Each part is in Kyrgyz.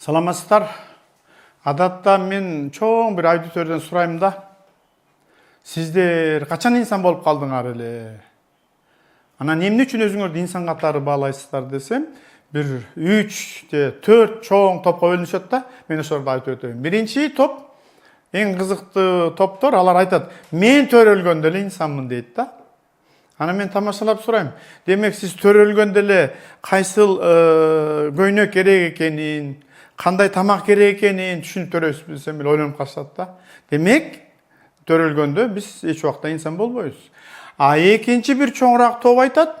Саламатсыздар. Адатта мен чоң бир аудиториядан сурайм да. Сиздер качан инсан болуп калдыңар эле? Анан эмне үчүн өзүңөрдү инсан катары баалайсыздар десем, бир 3 же 4 чоң топко бөлүнүшөт да. Мен ошолорду айтып өтөйүн. Биринчи топ эң кызыктуу топтор, алар айтат: "Мен төрөлгөндө эле инсанмын" дейт да. Ана мен тамашалап сурайм. Демек сиз төрөлгөндө эле кайсыл көйнөк керек экенин, кандай тамак керек экенин түшүнүп төрөйсүз десем эле ойлонуп калышат да. Демек төрөлгөндө биз эч убакта инсан болбойбуз. А экинчи бир чоңураак топ айтат: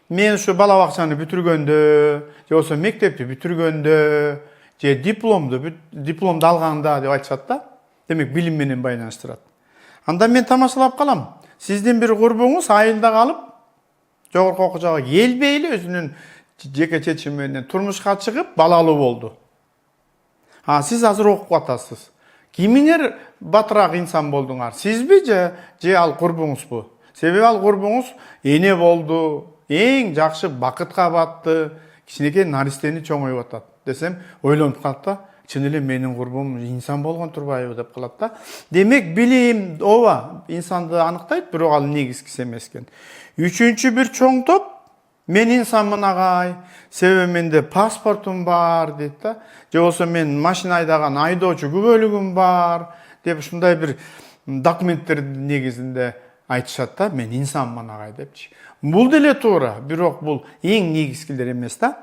"Мен ушу бала бакчаны бүтүргөндө, же болбосо мектепти бүтүргөндө, же дипломду алганда" деп айтышат да. Демек билим менен байланыштырат. Анда мен тамашалап калам. Сиздин бир курбуңуз айылда калып, жогорку окуу жайга келбей эле өзүнүн жеке чечими менен турмушка чыгып, балалуу болду. Сиз азыр окуп атасыз. Кимиңер батыраак инсан болдуңар? Сизби же ал курбуңузбу? Себеби ал курбуңуз эне болду, эң жакшы бакытка батты, кичинекей наристени чоңоюп атат десем, ойлонуп калат да. Чын эле менин курбум инсан болгон турбайбы деп калат да. Демек билим ооба инсанды аныктайт, бирок ал негизгиси эмес экен. Үчүнчү бир чоң топ: "Мен инсанмын агай, себеби менде паспортум бар" дейт да. Же болбосо "Мен машина айдаган айдоочу күбөлүгүм бар" деп ушундай бир документтердин негизинде айтышат да. "Мен инсанмын агай" депчи. Бул деле туура, бирок бул эң негизгилер эмес да.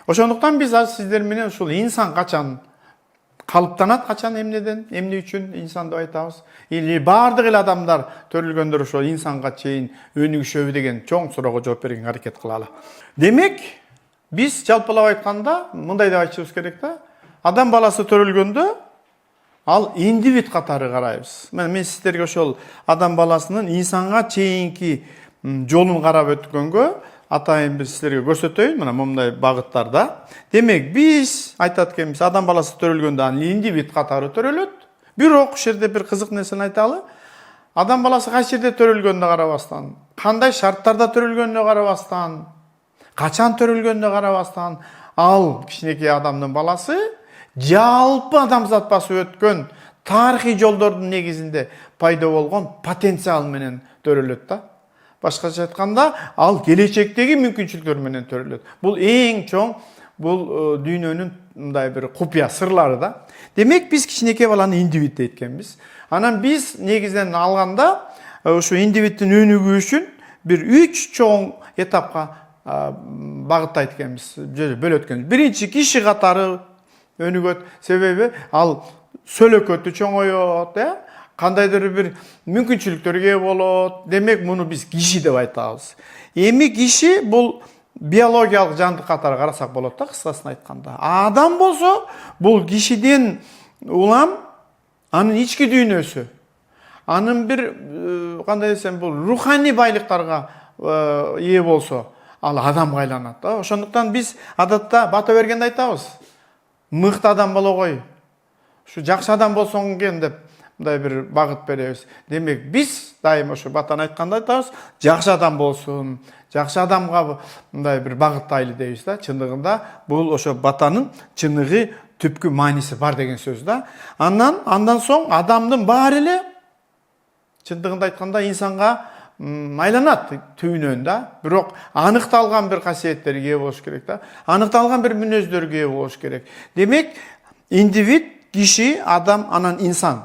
Ошондуктан биз азыр сиздер менен ушул инсан качан калыптанат, качан эмнеден, эмне үчүн инсан деп айтабыз? Или бардык эле адамдар төрөлгөндөр ошол инсанга чейин өнүгүшөбү деген чоң суроого жооп берүүгө аракет кылалы. Демек, биз жалпылап айтканда мындай деп айтышыбыз керек да. Адам баласы төрөлгөндө ал индивид катары карайбыз. Мен сиздерге ошол адам баласынын инсанга чейинки жолун карап өткөнгө атайын биз силерге көрсөтөйүн, мына мындай багыттарда. Демек, биз айтат экенбиз, адам баласы төрөлгөндө ал индивид катары төрөлөт. Бирок ушул жерде бир кызык нерсени айталы. Адам баласы кайсы жерде төрөлгөнүнө карабастан, кандай шарттарда төрөлгөнүнө карабастан, качан төрөлгөнүнө карабастан, ал кичинекей адамдын баласы жалпы адамзат басып өткөн тарыхый жолдордун негизинде пайда болгон потенциал менен төрөлөт да. Башкача айтканда, ал келечектеги мүмкүнчүлүктөр менен төрөлөт. Бул эң чоң, бул дүйнөнүн мындай бир купуя сырлары да. Демек, биз кичинекей баланы индивид дейт экенбиз. Анан биз негизинен алганда ушу индивиддин өнүгүү үчүн бир 3 чоң этапка багыттайт экенбиз, бөлөт экенбиз. Биринчи, киши катары өнүгөт. Себеби ал сөөлөкөтү чоңоёт, кандайдыр бир мүмкүнчүлүктөргө ээ болот. Демек, муну биз киши деп айтабыз. Эми киши бул биологиялык жандык катары карасак болот да, кыскасын айтканда. Адам болсо, бул кишиден улам анын ички дүйнөсү. Анын бир кандай десем, бул руханий байлыктарга ээ болсо, ал адамга айланат да. Ошондуктан биз адатта бата бергенде айтабыз: "Мыкты адам боло кой, ушу жакшы адам болсоң экен" деп мындай бир багыт беребиз. Демек, биз дайым ошо батаны айтканда айтабыз: "Жакшы адам болсун, жакшы адамга мындай бир багыттайлы" дейбиз да. Чындыгында бул ошо батанын чыныгы түпкү мааниси бар деген сөз да. Андан соң адамдын баары эле чындыгында айтканда инсанга айланат түбүнөн да. Бирок аныкталган бир касиеттерге ээ болуш керек да. Аныкталган бир мүнөздөргө ээ болуш керек. Демек, индивид, киши, адам, анан инсан.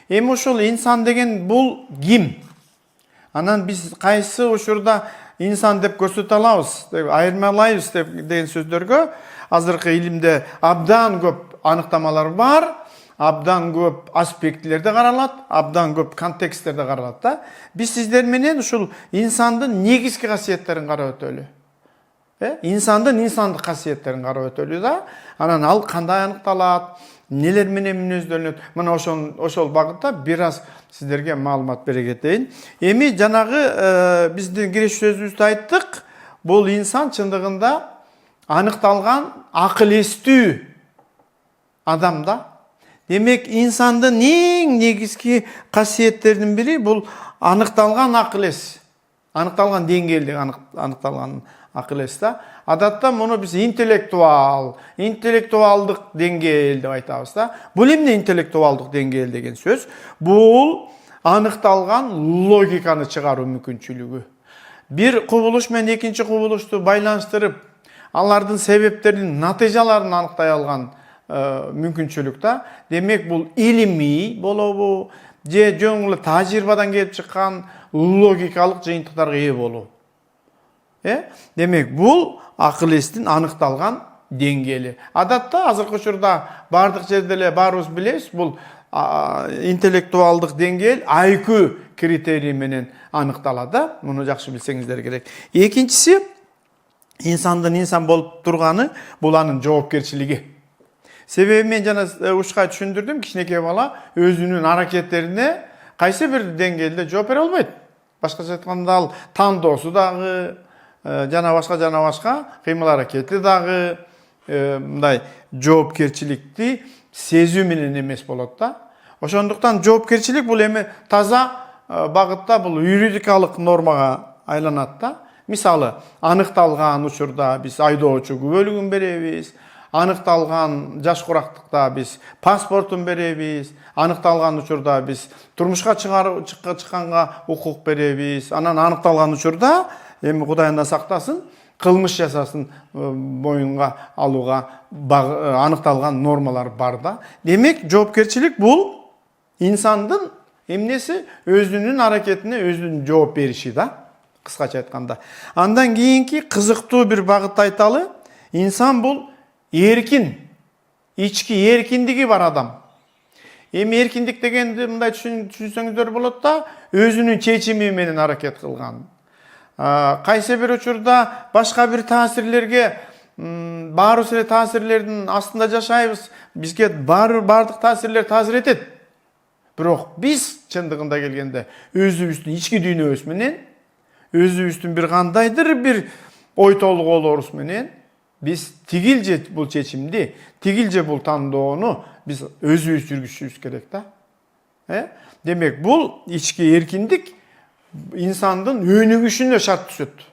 Эми ушул инсан деген бул ким? Анан биз кайсы учурда инсан деп көрсөтө алабыз, деп айырмалайбыз деген сөздөргө азыркы илимде абдан көп аныктамалар бар, абдан көп аспектилерде каралат, абдан көп контексттерде каралат да. Биз сиздер менен ушул инсандын негизги касиеттерин карап өтөлү. Инсандын инсандык касиеттерин карап өтөлү да. Анан ал кандай аныкталат, нелер менен мүнөздөлөнөт? Мына ошол багытта бир аз сиздерге маалымат бере кетейин. Эми жанагы биздин кириш сөзүбүздө айттык, бул инсан чындыгында аныкталган акыл эстүү адам да. Демек, инсандын эң негизги касиеттеринин бири бул аныкталган акыл эс. Аныкталган деңгээлде аныкталган акыл эс да. Адатта муну биз интеллектуалдык деңгээл деп айтабыз да. Бул эмне интеллектуалдык деңгээл деген сөз? Бул аныкталган логиканы чыгаруу мүмкүнчүлүгү. Bir кубулуш менен экинчи кубулушту байланыштырып, алардын себептерин, натыйжаларын аныктай алган мүмкүнчүлүк да. Демек бул илимий болобу, же жөн эле тажрыйбадан келип чыккан логикалык жыйынтыктарга ээ болуу. Демек бул акыл эстин аныкталган деңгээли. Адатта азыркы учурда бардык жерде эле баарыбыз билебиз, бул интеллектуалдык деңгээл IQ критерий менен аныкталады. Муну жакшы билсеңиздер керек. Экинчиси, инсандын инсан болуп турганы бул анын жоопкерчилиги. Себеби мен жана ушкай түшүндүрдүм, кичинекей бала өзүнүн аракеттерине кайсы бир деңгээлде жооп бере албайт. Башкача айтканда ал тандоосу дагы, жана башка кыймыл аракети дагы мындай жоопкерчиликти сезүү менен эмес болот да. Ошондуктан жоопкерчилик бул эми таза багытта бул юридикалык нормага айланат да. Мисалы, аныкталган учурда биз айдоочу күбөлүгүн беребиз, аныкталган жаш курактыкта биз паспортун беребиз, аныкталган учурда биз турмушка чыкканга укук беребиз, анан аныкталган учурда эми Кудайынан сактасын, кылмыш жасасын боюнга алууга аныкталган нормалар бар да. Демек, жоопкерчилик бул инсандын эмнеси? Өзүнүн аракетине өзүнүн жооп бериши да, кыскача айтканда. Андан кийинки кызыктуу бир багытты айталы, инсан бул эркин, ички эркиндиги бар адам. Эми эркиндик дегенди мындай түшүнсөңүздөр болот да, өзүнүн чечими менен аракет кылган. Кайсы бир учурда башка бир таасирлерге, баарыбыз эле таасирлердин астында жашайбыз. Бизге бардык таасирлер таасир этет. Бирок биз чындыгында келгенде өзүбүздүн ички дүйнөбүз менен, өзүбүздүн бир кандайдыр бир ой толгоолорубуз менен биз тигилже бул чечимди, тигилже бул тандоону биз өзүбүз жүргүзүшүбүз керек да. Демек бул ички эркиндик инсандын өнүгүшүнө шарт түшөт.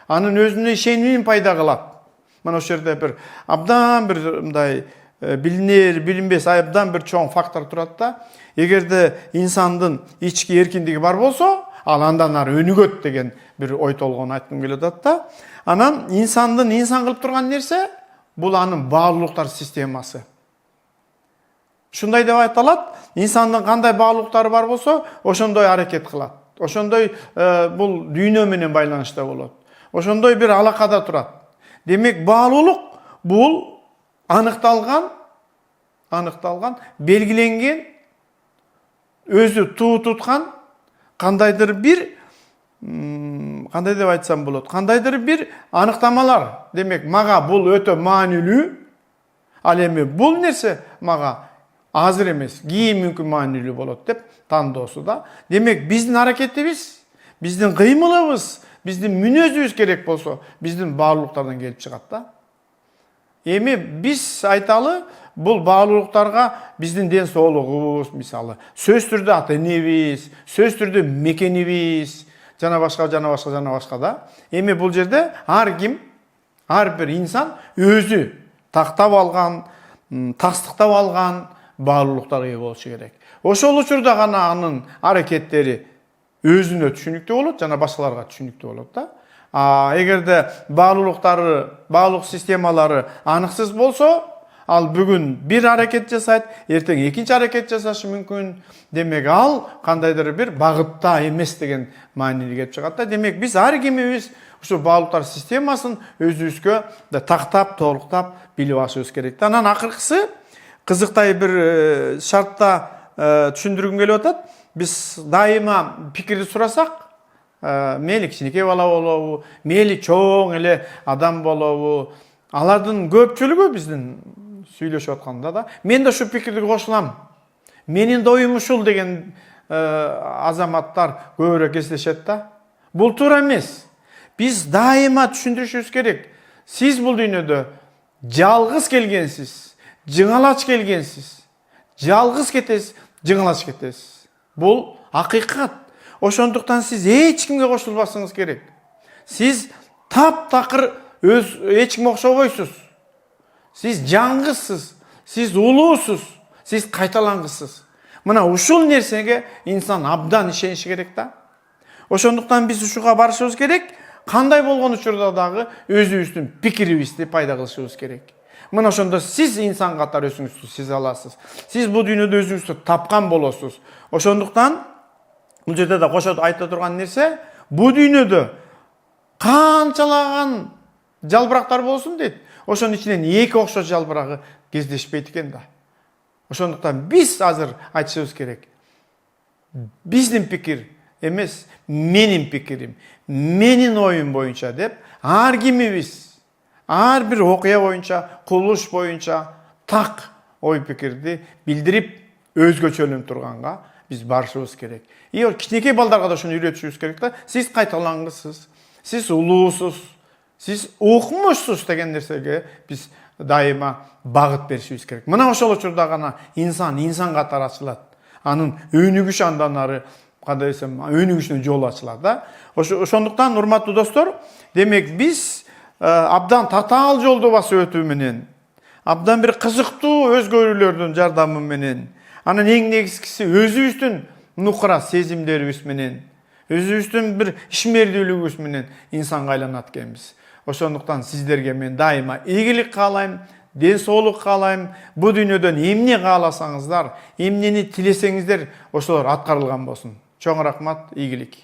Анын өзүнө ишенимин пайда кылат. Мына ошол жерде бир абдан бир мындай билинер, билинбес абдан бир чоң фактор турат да. Эгерде инсандын ички эркиндиги бар болсо, ал андан ары өнүгөт деген бир ой толгоону айткым келип атат да. Анан инсандын инсан кылып турган нерсе бул анын баалуулуктар системасы. Ушундай деп айтылат, инсандын кандай баалуулуктары бар болсо, ошондой аракет кылат. Ошондой бул дүйнө менен байланышта болот. Ошондой бир алакада турат. Демек, баалуулук бул аныкталган, белгиленген, өзү туу туткан кандайдыр бир, кандай деп айтсам болот, кандайдыр бир аныктамалар. Демек, мага бул өтө маанилүү, ал эми бул нерсе мага азыр эмес, кийин мүмкүн маанилүү болот деп тандоосу да. Демек, биздин аракетибиз, биздин кыймылыбыз, биздин мүнөзүбүз керек болсо, биздин баалуулуктардан келип чыгат да. Эми биз айталы, бул баалуулуктарга биздин ден соолугубуз, мисалы, сөз түрдө ата энебиз, сөз түрдө мекенибиз, жана башка да. Эми бул жерде ар ким, ар бир инсан өзү тактап алган, тастыктап алган баалуулуктарга ээ болушу керек. Ошол учурда гана анын аракеттери өзүнө түшүнүктүү болот, жана башкаларга түшүнүктүү болот да. Эгерде баалуулуктары, баалуулук системалары аныксыз болсо, ал бүгүн бир аракет жасайт, эртең экинчи аракет жасашы мүмкүн. Демек, ал кандайдыр бир багытта эмес деген маанилүү келип чыгат да. Демек, биз ар кимибиз ушу баалуулуктар системасын өзүбүзгө тактап, толуктап билип алышыбыз керек. Анан акыркысы кызыктай бир шартта түшүндүргүм келип атат. Биз дайыма пикирди сурасак, мейли кичинекей бала болобу, мейли чоң эле адам болобу, алардын көпчүлүгү биздин сүйлөшүп атканда да, мен да ушу пикирди кошулам. Менин да оюм ушул деген азаматтар көбүрөөк кездешет да. Бул туура эмес. Биз дайыма түшүндүрүшүбүз керек. Сиз бул дүйнөдө жалгыз келгенсиз, жыңалач келгенсиз. Жалгыз кетесиз, жыңалач кетесиз. Бул акыйкат. Ошондуктан сиз эч кимге кошулбасыңыз керек. Сиз Taптакыр эч кимге окшобойсуз. Siz жаңгысыз, siz улуусуз, siz кайталангысыз. Мына ушул нерсеге инсан абдан ишениши керек да. Ошондуктан биз ушуга барышыбыз керек. Кандай болгон учурда дагы өзүбүздүн пикирибизди пайда кылышыбыз керек. Мына ошондо сиз инсан катары өзүңүздү сезе аласыз. Сиз бул дүйнөдө өзүңүздү тапкан болосуз. Ошондуктан бул жерде да кошо айта турган нерсе, бул дүйнөдө канчалаган жалбырактар болсун дейт. Ошонун ичинен эки окшош жалбырагы кездешпейт экен да. Ошондуктан биз азыр айтышыбыз керек. Биздин пикир эмес, менин пикирим, менин оюм боюнча деп, ар кимибиз, ар бир окуя боюнча, кубулуш боюнча так ой пикирди билдирип, өзгөчөлөнүп турганга биз барышыбыз керек. И кичинекей балдарга да ошону үйрөтүшүбүз керек да. Сиз кайталангысыз, сиз улуусуз, сиз укмушсуз деген нерсеге биз дайыма багыт беришибиз керек. Мына ошол учурда гана инсан катары ачылат. Анын өнүгүш андан ары кандай десем, өнүгүшүнүн жолу ачылат да. Ошондуктан урматтуу достор, демек биз абдан татаал жолду басып өтүү менен, абдан бир кызыктуу өзгөрүүлөрдүн жардамы менен, анын эң негизгиси өзүбүздүн нукура сезимдерибиз менен, өзүбүздүн бир ишмердүүлүгүбүз менен инсанга айланат экенбиз. Ошондуктан сиздерге мен дайыма ийгилик каалайм, ден соолук каалайм. Бу дүйнөдөн эмне кааласаңыздар, эмнени тилесеңиздер, ошолор аткарылган болсун. Чоң рахмат, ийгилик.